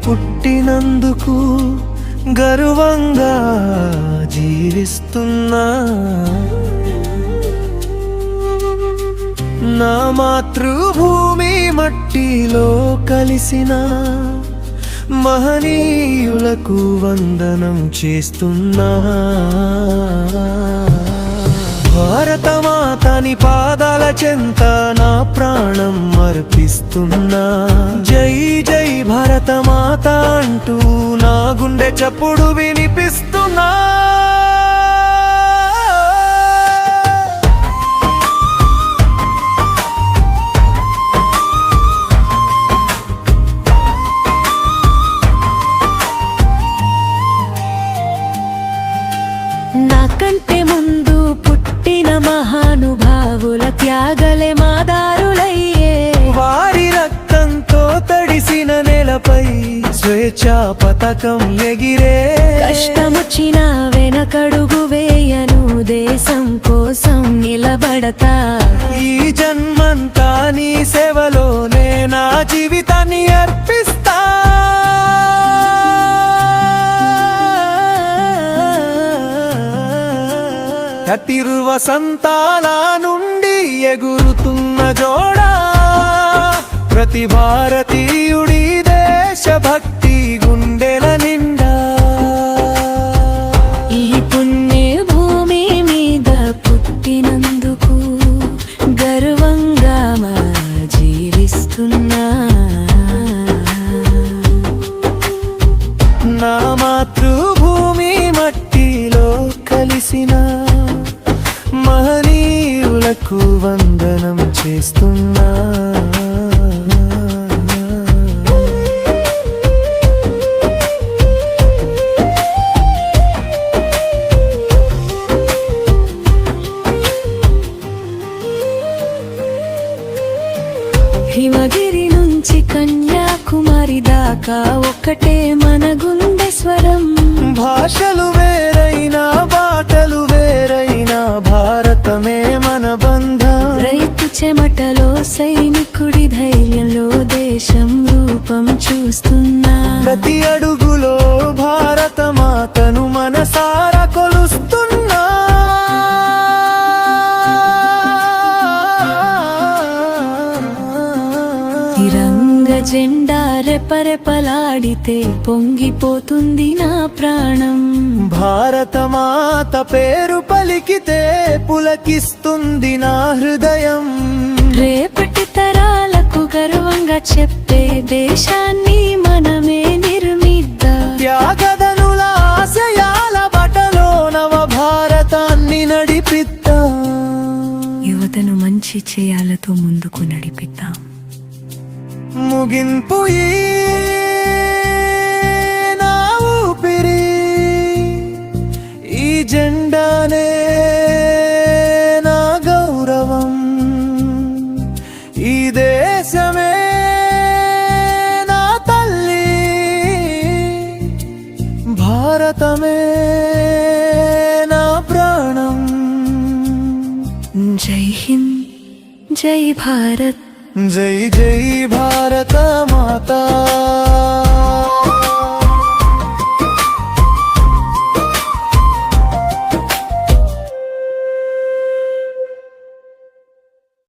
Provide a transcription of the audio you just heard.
పుట్టినందుకు గర్వంగా జీవిస్తున్నా. నా మాతృభూమి మట్టిలో కలిసిన మహనీయులకు వందనం చేస్తున్నా. భారతమాతని పాదాల చెంత నా ప్రాణం అర్పిస్తున్నా. జై జై భారతమాత అంటూ నా గుండె చప్పుడు వినిపిస్తున్నా. నాకంటే ముందు పుట్టిన మహానుభావుల త్యాగలే మాదారులయ్యే. వారి రక్తంతో తడిసిన నేలపై స్వేచ్ఛా పతాకం ఎగిరే. కష్టమొచ్చిన వెనకడుగు వేయను, దేశం కోసం నిలబడతా. ఈ జన్మంతా నీ సేవలోనే నా జీవితాన్ని అర్పిస్తా. కతిరు వసంతాల నుండి ఎగురుతున్న జోడా, ప్రతి భారతీయుడి దేశభక్తి గుండెల నిండా. ఈ పుణ్య భూమి మీద పుట్టినందుకు గర్వంగా జీవిస్తున్నా. నా మాతృభూమి మట్టిలో కలిసిన మహనీయులకు వందనం చేస్తున్నా. హిమగిరి నుంచి కన్యాకుమారి దాకా ఒక్కటే మన గుండె స్వరం. భాషలు వేరైనా బాటలు వేరైనా భారతమే మన బంధం. రైతు చెమటలో సైనికుడి ధైర్యంలో దేశం రూపం చూస్తున్నా. ప్రతి అడుగులో భారత మాతను మనసారా కొలుస్తున్నా. తిరంగ జెండా రెపరెపలాడితే పొంగిపోతుంది నా ప్రాణం. భారత మాత పేరు పలికితే పులకిస్తుంది నా హృదయం. రేపటి తరాలకు గర్వంగా చెప్పే దేశాన్ని మనమే నిర్మిద్దాం. త్యాగదనుల ఆశయాల బటలో నవ భారతాన్ని నడిపిద్దాం. యువతను మంచి చేయాలతో ముందుకు నడిపిద్దాం. ముగింపు ఈ నా ఊపిరి, ఈ జెండానే నా గౌరవం. ఈ దేశమే నా తల్లి, భారతమే నా ప్రాణం. జై హింద్, జై భారత్. జై జై భారత మాతా.